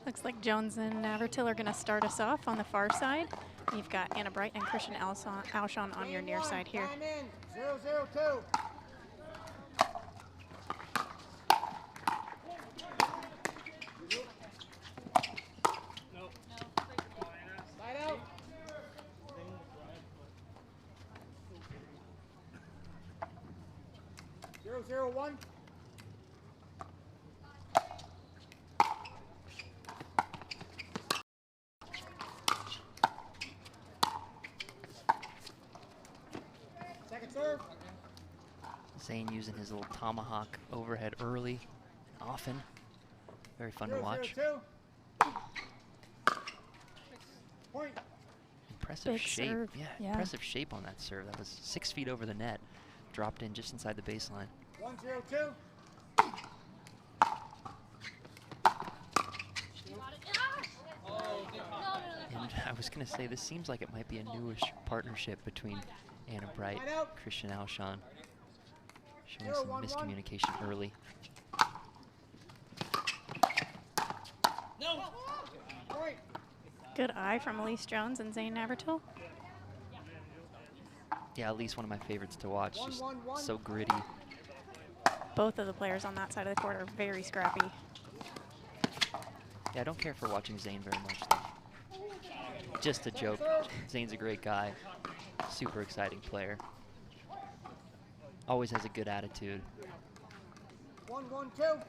Looks like Jones and Navratil are going to start us off on the far side. You've got Anna Bright and Christian Alshon on your near side here. 0-0-2. Slide out. 0-0-1. Second serve. Zane using his little tomahawk overhead early and often. Very fun to watch. 0-0-2. Point. Impressive Big shape. serve. Yeah, impressive shape on that serve. That was 6 feet over the net. Dropped in just inside the baseline. 1-0-2. And I was going to say, this seems like it might be a newish partnership between Anna Bright, Christian Alshon. Showing some miscommunication early. No. Good eye from Allyce Jones and Zane Navratil. Yeah, at least one of my favorites to watch. Just so gritty. Both of the players on that side of the court are very scrappy. Yeah, I don't care for watching Zane very much, though. Just a joke. Zane's a great guy. Super exciting player. Always has a good attitude. 1-1-2.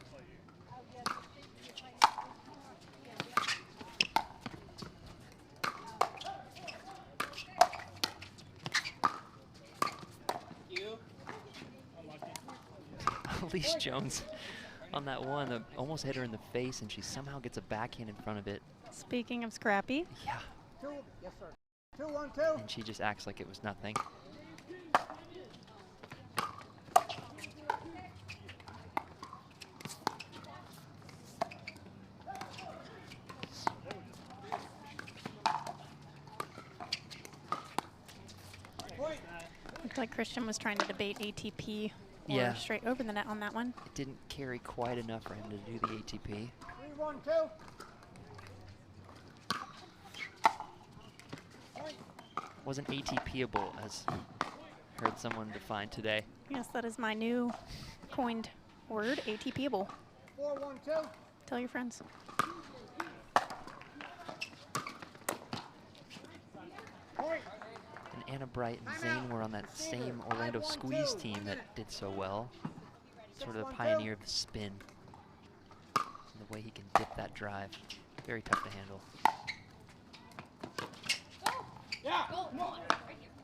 Allyce Jones on that one almost hit her in the face, and she somehow gets a backhand in front of it. Speaking of scrappy. Yeah. 2. Yes, sir. 2-1-2. And she just acts like it was nothing. Looked like Christian was trying to debate ATP or Yeah. straight over the net on that one. It didn't carry quite enough for him to do the ATP. 3-1-2. Wasn't ATP-able, as heard someone define today. Yes, that is my new coined word, ATP-able. 4-1-2. Tell your friends. Point. And Anna Bright and Zane were on that same Orlando Squeeze team that did so well. Sort of the pioneer of the spin. And the way he can dip that drive. Very tough to handle. Yeah. Come on.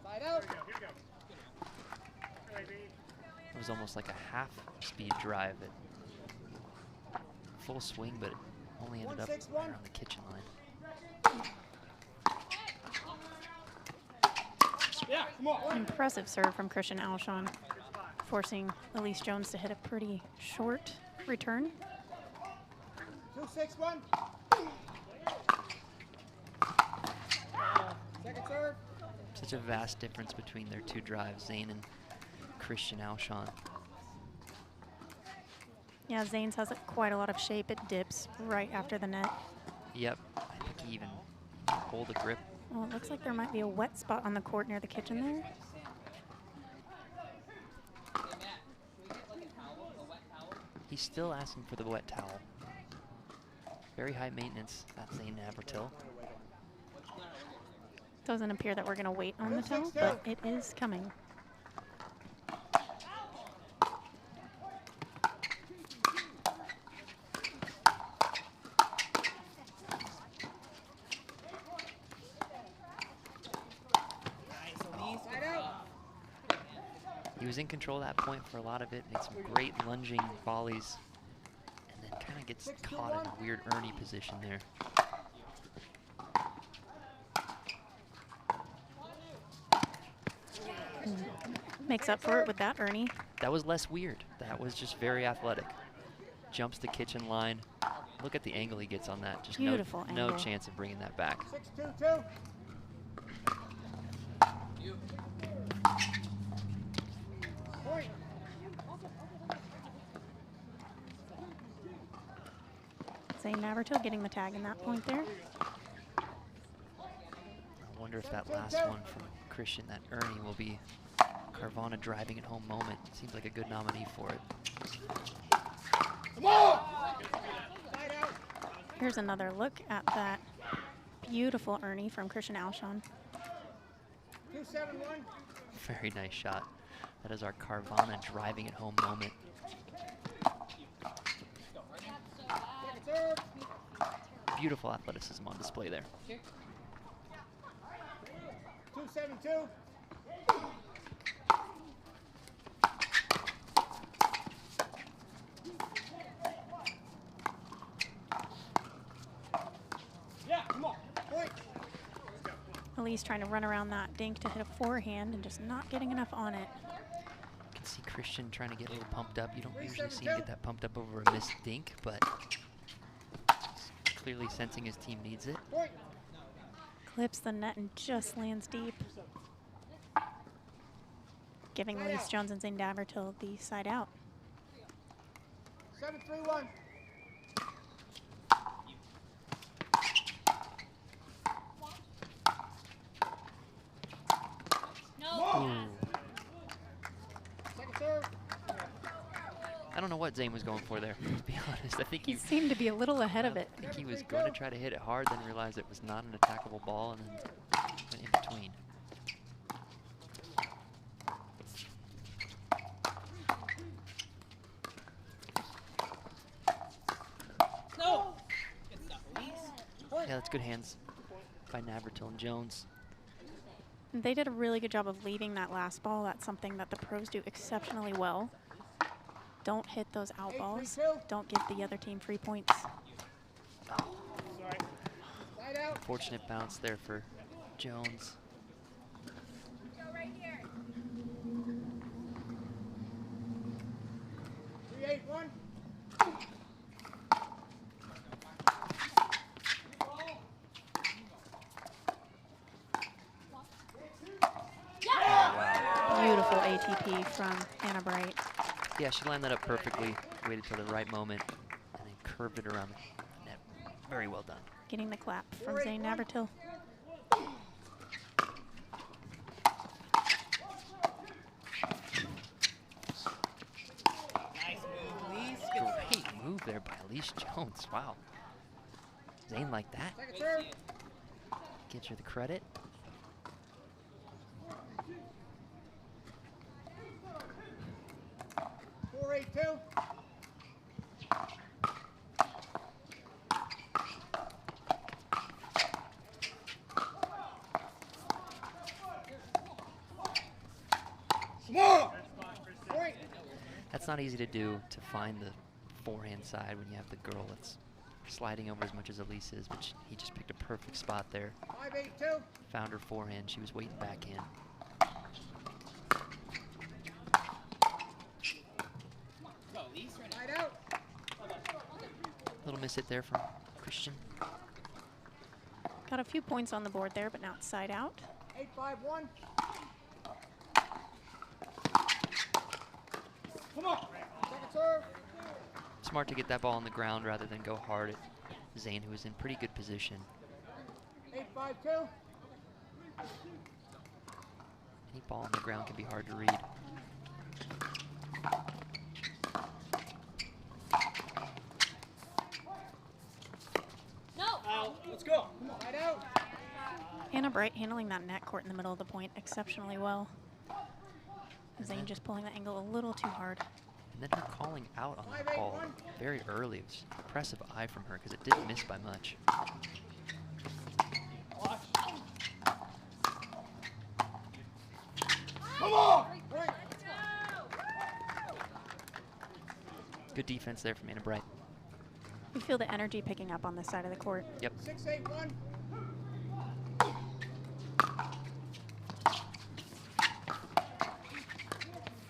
Slide out. It was almost like a half-speed drive at full swing, but it only ended up right around the kitchen line. Yeah, come on. Impressive serve from Christian Alshon, forcing Allyce Jones to hit a pretty short return. 2-6-1. Second serve. Such a vast difference between their two drives, Zane and Christian Alshon. Yeah, Zane's has quite a lot of shape. It dips right after the net. Yep, I think he even hold the grip. Well, it looks like there might be a wet spot on the court near the kitchen there. He's still asking for the wet towel. Very high maintenance, that's Zane Navratil. Doesn't appear that we're going to wait on the towel, but it is coming. He was in control at that point for a lot of it, made some great lunging volleys, and then kind of gets caught in a weird Ernie position there. Makes up for it with that, Ernie. That was less weird. That was just very athletic. Jumps the kitchen line. Look at the angle he gets on that. Just Beautiful no angle. chance of bringing that back. 6-2-2. Point. Zane Navratil getting the tag in that point there. I wonder if that last one from Christian, that Ernie, will be Carvana driving it home moment. Seems like a good nominee for it. Come on! Side out. Here's another look at that beautiful Ernie from Christian Alshon. 2-7-1. Very nice shot. That is our Carvana driving it home moment. Second serve. Beautiful athleticism on display there. 2-7-2. Yeah, come on. Point. Allyce trying to run around that dink to hit a forehand and just not getting enough on it. You can see Christian trying to get a little pumped up. You don't usually see him get that pumped up over a missed dink, but clearly sensing his team needs it. Point. Clips the net and just lands deep. Giving Allyce Jones and Zane Navratil the side out. 7-3-1. Ooh. Second serve. I don't know what Zane was going for there, to be honest. I think He he seemed to be a little ahead of it. I think he was going to try to hit it hard, then realized it was not an attackable ball, and then went in between. No. Yeah, that's good hands by Navratil and Jones. They did a really good job of leaving that last ball. That's something that the pros do exceptionally well. Don't hit those out balls. Don't give the other team free points. Sorry. Side out. Fortunate bounce there for Jones. Go right here. 3-8-1. Beautiful ATP from Anna Bright. Yeah, she lined that up perfectly, waited for the right moment, and then curved it around the net. Very well done. Getting the clap from Zane Navratil. Nice move, Allyce. Great move there by Allyce Jones. Wow. Zane like that. Second serve. Gives her the credit. 4-8-2. Come on. Point. That's not easy to do, to find the forehand side when you have the girl that's sliding over as much as Allyce is, but he just picked a perfect spot there. 5-8-2. Found her forehand. She was waiting back in. Side out. Little miss hit there from Christian. Got a few points on the board there, but now it's side out. 8-5-1. Come on. Second serve. Smart to get that ball on the ground rather than go hard at Zane, who was in pretty good position. 8-5-2. Any ball on the ground can be hard to read. Out. Let's go. Come on. Side out. Anna Bright handling that net court in the middle of the point exceptionally well. Zane just pulling the angle a little too hard. And then her calling out on that ball very early. It was an impressive eye from her because it didn't miss by much. Watch. Come on. Point. Good defense there from Anna Bright. You feel the energy picking up on this side of the court. Yep. 6-8-1.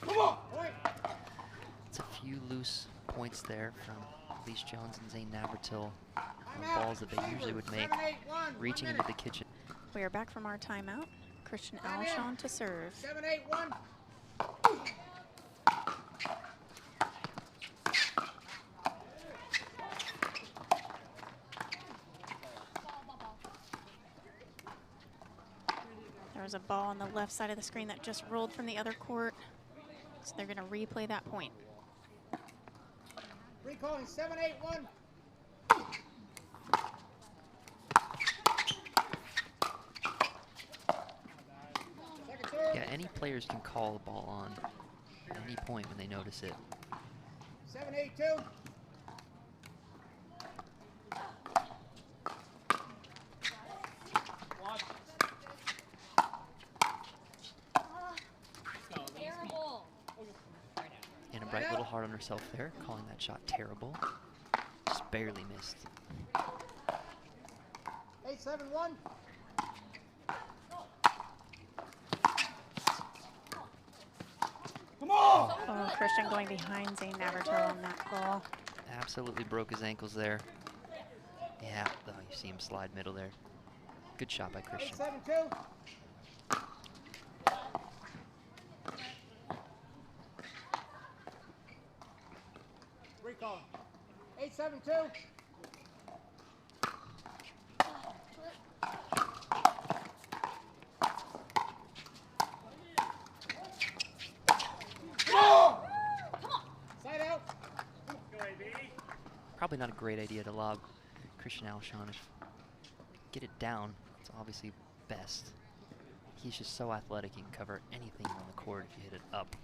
Come on. Point. It's a few loose points there from Allyce Jones and Zane Navratil on Timeout. balls that they usually would make, 7-8-1. reaching 1 into the minute. kitchen. We are back from our timeout. Christian Alshon to serve. 7-8-1. was a ball on the left side of the screen that just rolled from the other court. So they're going to replay that point. Recalling 7-8-1. Second serve. Yeah, any players can call the ball on at any point when they notice it. 7-8-2. Anna Bright a little hard on herself there, calling that shot terrible. Just barely missed. 8-7-1. Come on! Oh, Christian going behind Zane Navratil on that ball. Absolutely broke his ankles there. Yeah, oh, you see him slide middle there. Good shot by Christian. 8-7-2. Recall. 8-7-2. Side out. Probably not a great idea to lob Christian Alshon. Get it down, it's obviously best. He's just so athletic, he can cover anything on the court if you hit it up.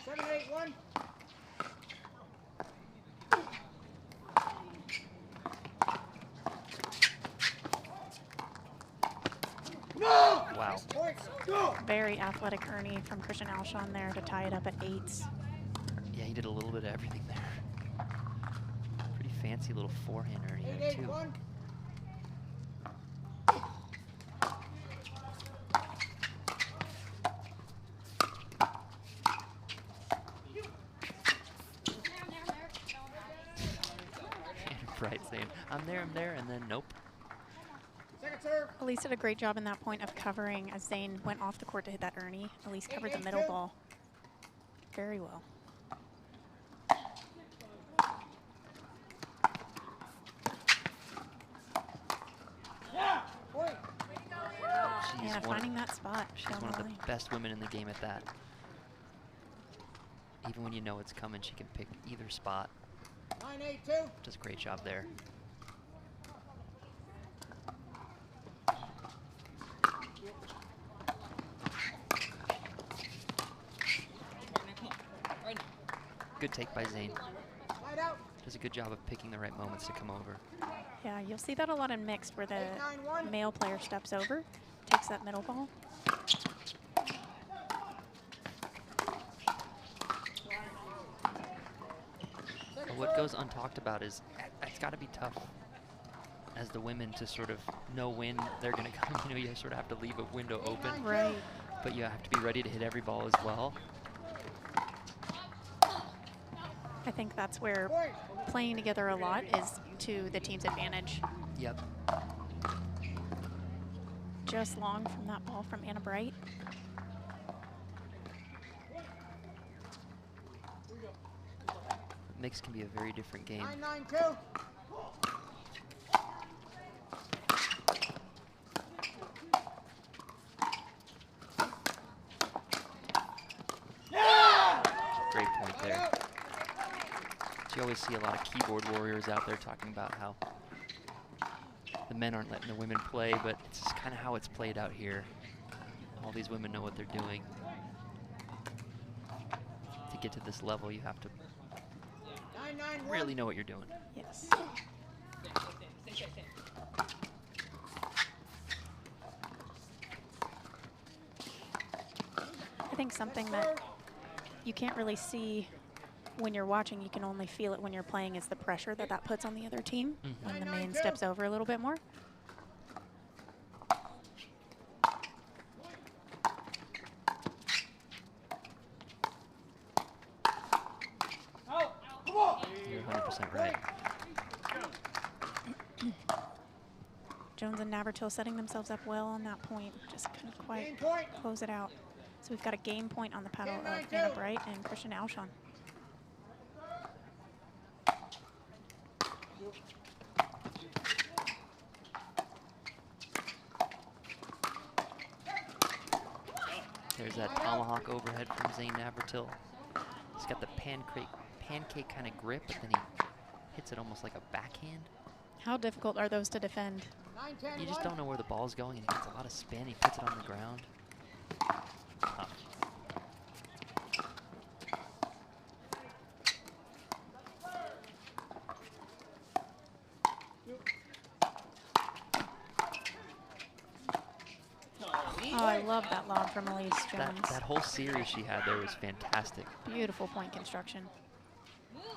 Seven, 8-1. Wow. Very athletic Ernie from Christian Alshon there to tie it up at 8s. Yeah, he did a little bit of everything there. Pretty fancy little forehand Ernie there, too. 8-8-1. Right, saying, I'm there, and then nope. Second serve. Allyce did a great job in that point of covering as Zane went off the court to hit that Ernie. Allyce covered the middle ball very well. Yeah. Point. Yeah, finding that spot. She's down one of the the line. best women in the game at that. Even when you know it's coming, she can pick either spot. 9-8-2. Does a great job there. Good take by Zane. Side out. Does a good job of picking the right moments to come over. Yeah, you'll see that a lot in mixed where the 8-9-1. male player steps over, takes that middle ball. But what goes untalked about is it's got to be tough as the women to sort of know when they're going to come. You know, you sort of have to leave a window open, Right. but you have to be ready to hit every ball as well. I think that's where playing together a lot is to the team's advantage. Yep. Just long from that ball from Anna Bright. Mix can be a very different game. 9-9-2. Great point there. So you always see a lot of keyboard warriors out there talking about how the men aren't letting the women play, but it's just kind of how it's played out here. All these women know what they're doing. To get to this level, you have to 9-9-1. really know what you're doing. Yes. I think something that you can't really see when you're watching, you can only feel it when you're playing, is the pressure that that puts on the other team when the main steps over a little bit more. You're 100% right. Jones and Navratil setting themselves up well on that point. Just couldn't quite Game point. close it out. So we've got a game point on the paddle Game of 9-2. Anna Bright and Christian Alshon. There's that tomahawk overhead from Zane Navratil. He's got the pancake kind of grip, but then he hits it almost like a backhand. How difficult are those to defend? You just don't know where the ball's going, and he gets a lot of spin. He puts it on the ground. Tough. Oh, I love that lob from Allyce Jones. That whole series she had there was fantastic. Beautiful point construction.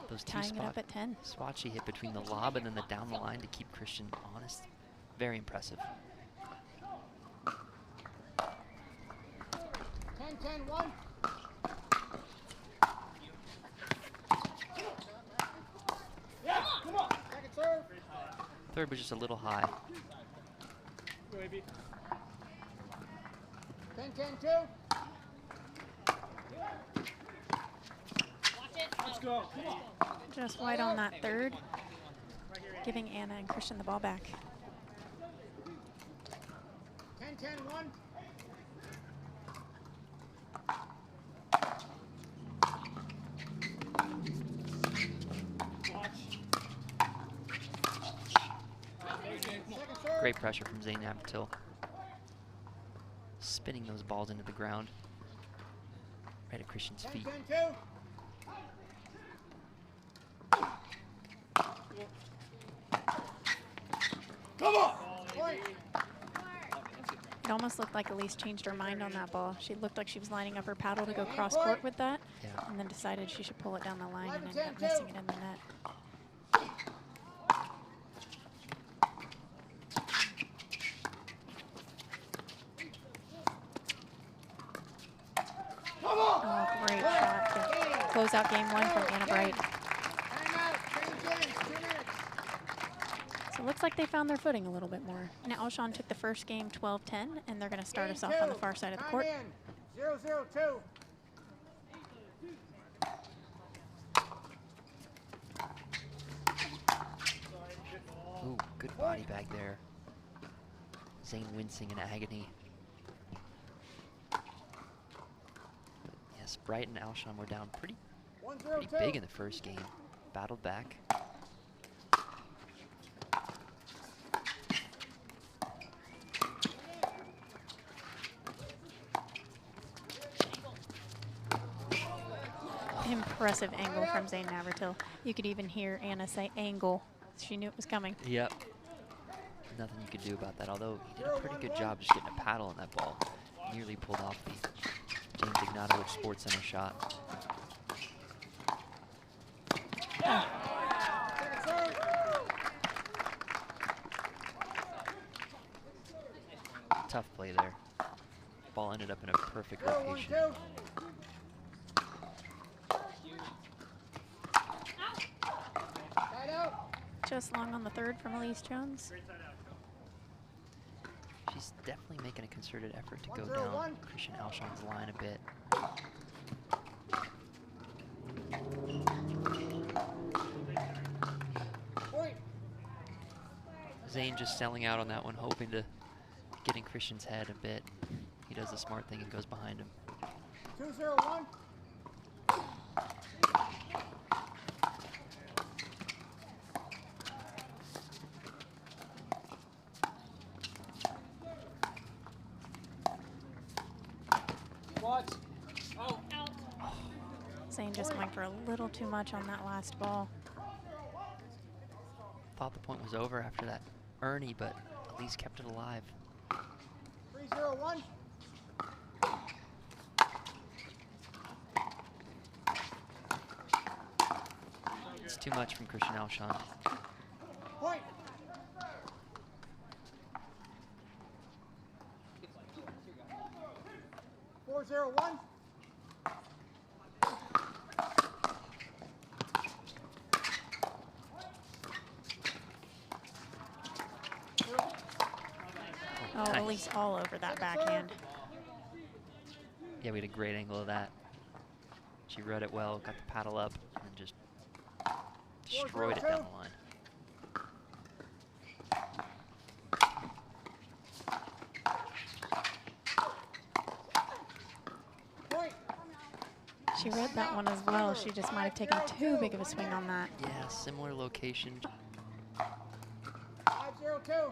Those two Tying it up at 10. spots she hit between the lob and then the down the line to keep Christian honest. Very impressive. 10-10-1. Yeah, come on. Second serve. Third was just a little high. 10-10-2. Let's go. Come on. Just wide on that third, giving Anna and Christian the ball back. 10-10-1. Great pressure from Zane Navratil. Spinning those balls into the ground. Right at Christian's feet. 10-10-2. Come on. Point. It almost looked like Allyce changed her mind on that ball. She looked like she was lining up her paddle to go cross court with that, Yeah. and then decided she should pull it down the line and ended up missing it in the net. Oh, great shot to close out game one from Anna Bright. Timeout. Change ends. 2 minutes. So it looks like they found their footing a little bit more. Now Alshon took the first game 12-10, and they're going to start us off on the far side of the court. Time in. 0-0-2. Ooh, good body bag there. Zane wincing in agony. But yes, Bright and Alshon were down pretty 1-0-2. big in the first game. Battled back. Impressive angle from Zane Navratil. You could even hear Anna say angle. She knew it was coming. Yep. Nothing you could do about that, although he did a pretty good job just getting a paddle on that ball. Nearly pulled off the James Ignatowicz Sports Center shot. Second serve. Tough play there. Ball ended up in a perfect location. 0-1-2. Tied out. Just long on the third from Allyce Jones. She's definitely making a concerted effort to go 1-0-1. down Christian Alshon's line a bit. Point. Zane just selling out on that one, hoping to get in Christian's head a bit. He does the smart thing and goes behind him. 2-0-1. Watch. Oh. Zane just went for a little too much on that last ball. Thought the point was over after that Ernie, but at least kept it alive. 3-0-1. It's too much from Christian Alshon. Point. Four zero one. Oh, Nice. Allyce all over that backhand. Yeah, we had a great angle of that. She read it well, got the paddle up, and then just destroyed it down the line. She read that one as well. She just might have taken too big of a swing on that. Yeah, similar location. 5-0-2.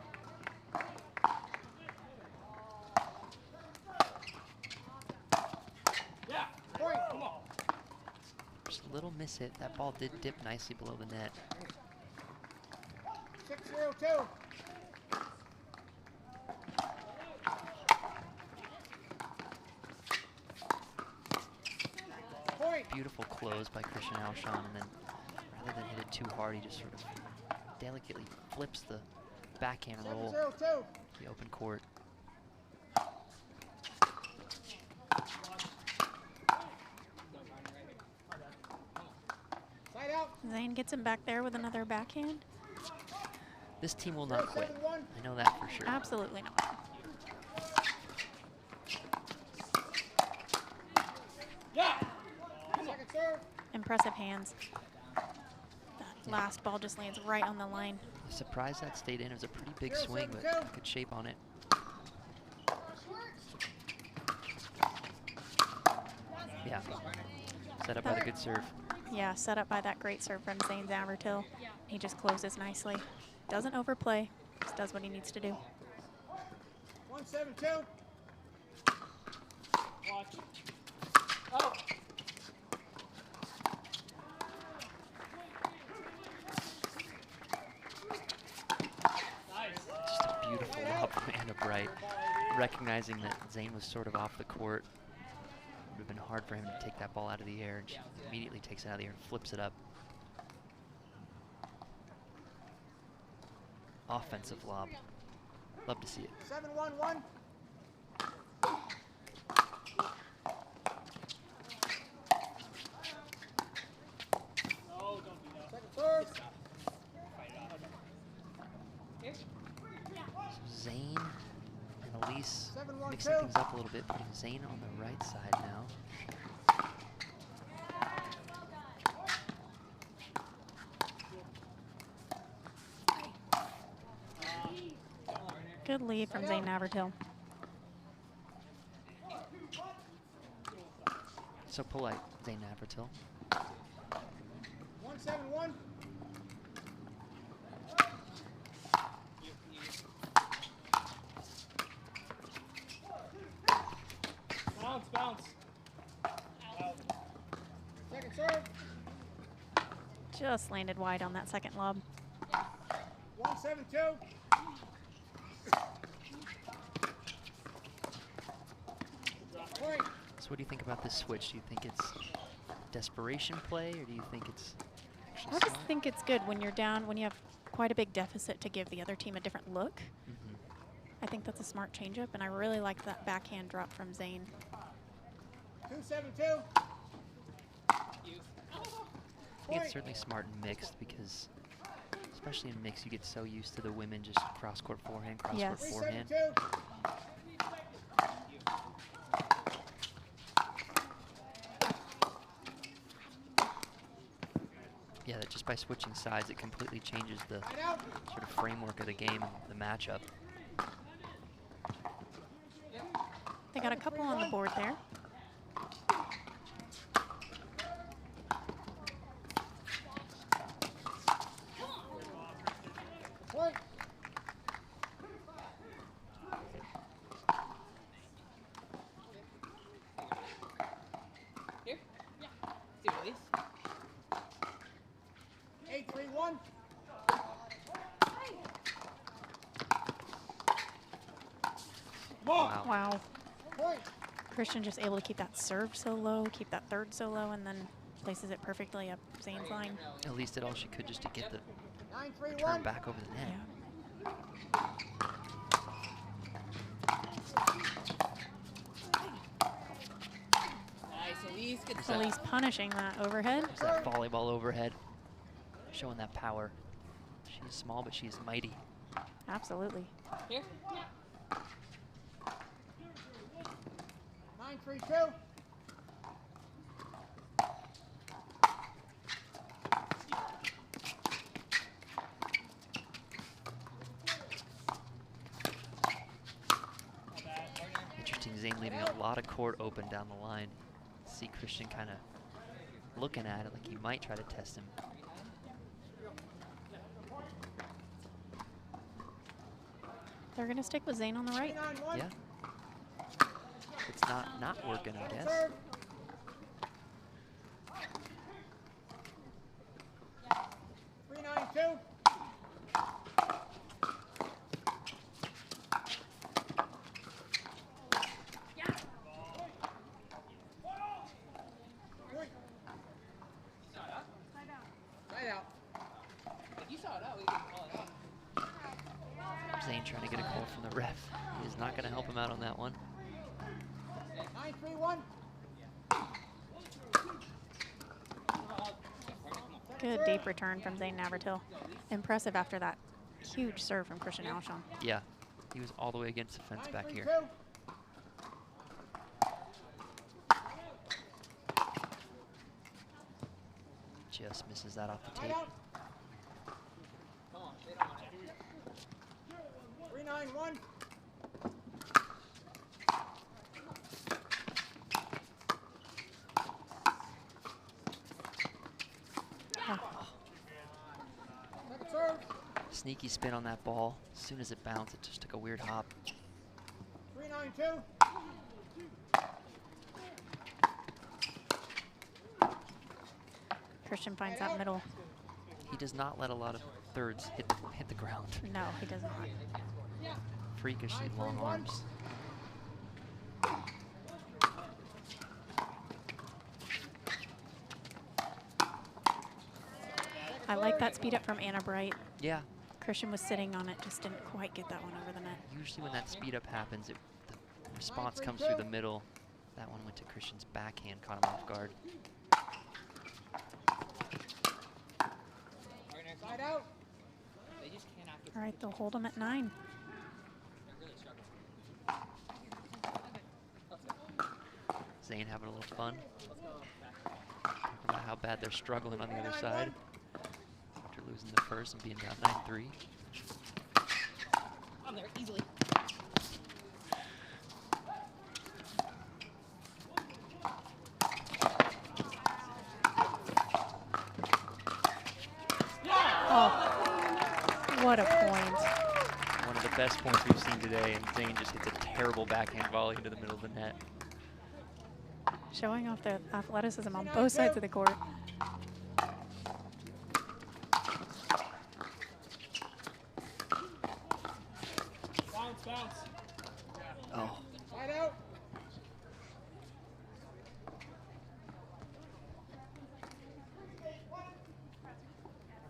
Yeah. Point. Come on. Just a little miss hit. That ball did dip nicely below the net. 6-0-2. Point. Beautiful close by Christian Alshon, and then rather than hit it too hard, he just sort of delicately flips the backhand roll 7-0-2. to the open court. Side out. Zane gets him back there with another backhand. This team will not quit. 7-1. I know that for sure. Absolutely not. Yeah. Second serve. Impressive hands. That last ball just lands right on the line. Surprised that stayed in. It was a pretty big swing, but good shape on it. Yeah. Set up by the good serve. Yeah, set up by that great serve from Zane Navratil. He just closes nicely. Doesn't overplay, just does what he needs to do. 1-7-2. Watch. Oh. Nice. Just a beautiful lob from Anna Bright. Recognizing that Zane was sort of off the court. It would have been hard for him to take that ball out of the air, and she immediately takes it out of the air and flips it up. Offensive lob. Love to see it. 7-1-1. Oh, don't do that. Second serve. So Zane and Allyce 7-1-2. mixing things up a little bit, putting Zane on the right side now. Good lead from Zane Navratil. So polite, Zane Navratil. 1-7-1. Bounce, bounce. Second serve. Just landed wide on that second lob. 1-7-2. Point. So what do you think about this switch? Do you think it's desperation play, or do you think it's actually I just smart? think it's good when you're down, when you have quite a big deficit, to give the other team a different look. Mhm. I think that's a smart changeup, and I really like that backhand drop from Zane. 2-7-2. I think it's certainly smart and mixed, because especially in mix, you get so used to the women just cross-court forehand, cross-court Yes. forehand. 3-7-2. Yeah, that just by switching sides, it completely changes the Side out. sort of framework of the game and the matchup. They got a couple on the board there. Point. Here? Yeah. See what it is? 8-3-1. Wow. Wow. Point. Christian just able to keep that serve so low, keep that third so low, and then places it perfectly up Zane's line. At least did all she could just to get the 9-3-1. turn back over the net. Yeah. Nice, Allyce. Good Is stuff. that- Allyce punishing that overhead. There's that volleyball overhead, showing that power. She's small, but she's mighty. Absolutely. Here? 9-3-2. Interesting, Zane leaving a lot of court open down the line. See Christian kind of looking at it like he might try to test him. They're going to stick with Zane on the right. Yeah. It's not working, I guess. 3-9-2. Side out. If you saw it out, we can call it out. Zane trying to get a call from the ref. He is not going to help him out on that one. 9-3-1. Good deep return from Zane Navratil. Impressive after that huge serve from Christian Alshon. Yeah, he was all the way against the fence back here. 9-3-2. Just misses that off the Side tape. out. 3-9-1. Second serve. Sneaky spin on that ball. As soon as it bounced, it just took a weird hop. 3-9-2. Christian finds that middle. He does not let a lot of thirds hit the ground. No, he does not. Freakishly long arms. I like that speed up from Anna Bright. Yeah, Christian was sitting on it, just didn't quite get that one over the net. usually when that speed up happens, the response comes through the middle. That one went to Christian's backhand, caught him off guard. Side out. They just cannot get All right, they'll hold him at 9. Zane having a little fun. Talking about how bad they're struggling on the other side after losing the first and being down 9-3. I'm there easily. What a point. One of the best points we've seen today, and Zane just hits a terrible backhand volley into the middle of the net. Showing off their athleticism on both sides of the court. Bounce, bounce. Oh, Side out.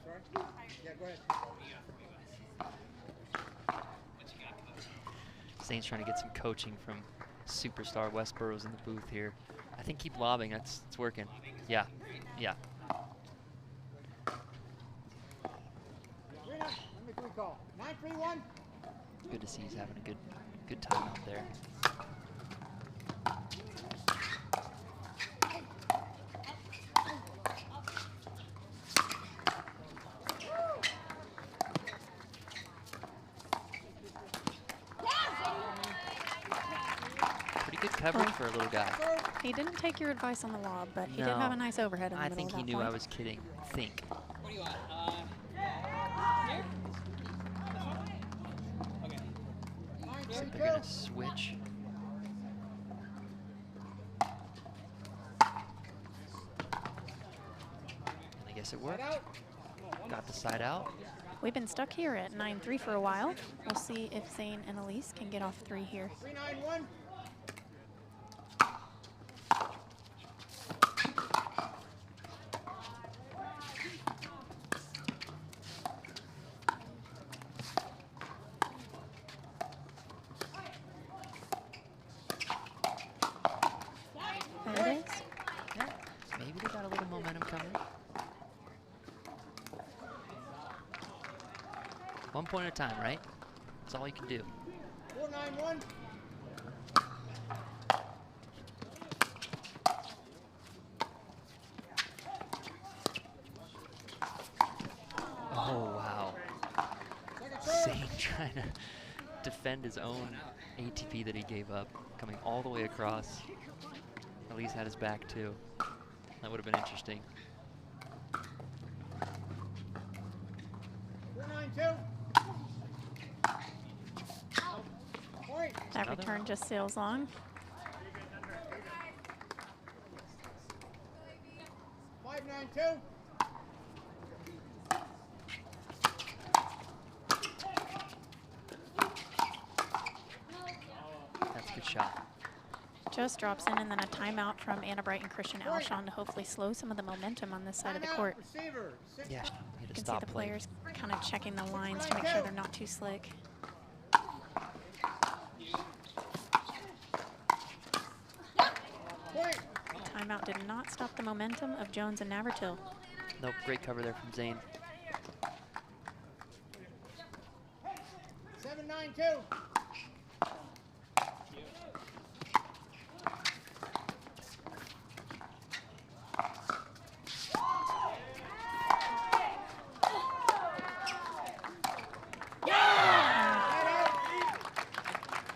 Sorry? Yeah, go ahead. Zane's trying to get some coaching from superstar Westboro's in the booth here. I think keep lobbing, it's working. Yeah, yeah. 3-9. Let me recall. 9-3-1. Good to see he's having a good time out there. Pretty good coverage for a little guy. He didn't take your advice on the lob, but he did No. have a nice overhead in the I middle think of he that knew point. I was kidding. Think. What do you want? Here? Okay. Looks like they're gonna switch. And I guess it worked. Got the side out. We've been stuck here at 9-3 for a while. We'll see if Zane and Allyce can get off 3 here. 3-9-1. There it is. Yeah, maybe they got a little momentum coming. 1 point at a time, right? That's all you can do. 4-9-1. Oh, wow. Second serve. Zane trying to defend his own ATP that he gave up, coming all the way across. Allyce had his back too. That would have been interesting. 4-9-2. Point. That Another return one. just sails long. 5-9-2. That's a good shot. Just drops in, and then a timeout from Anna Bright and Christian Alshon to hopefully slow some of the momentum on this side of the Timeout. court. Receiver. Six. Yeah, You need to can see stop the playing. players kind of checking the lines to make sure they're not too slick. Point. Timeout did not stop the momentum of Jones and Navratil. Nope, great cover there from Zane. 7-9-2.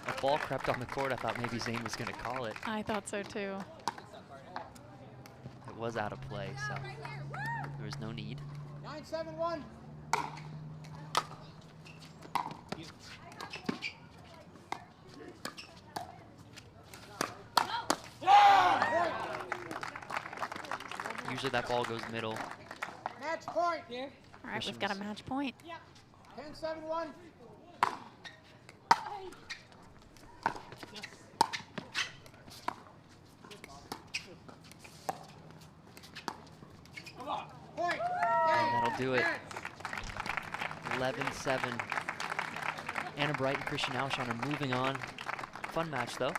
The ball crept on the court. I thought maybe Zane was going to call it. I thought so too. It was out of play, so there was no need. 9-7-1. Usually that ball goes middle. Match point. Here. All right, we've got a match point. 10-7-1. Point. And that'll do it. 11-7. Anna Bright and Christian Alshon are moving on. Fun match, though.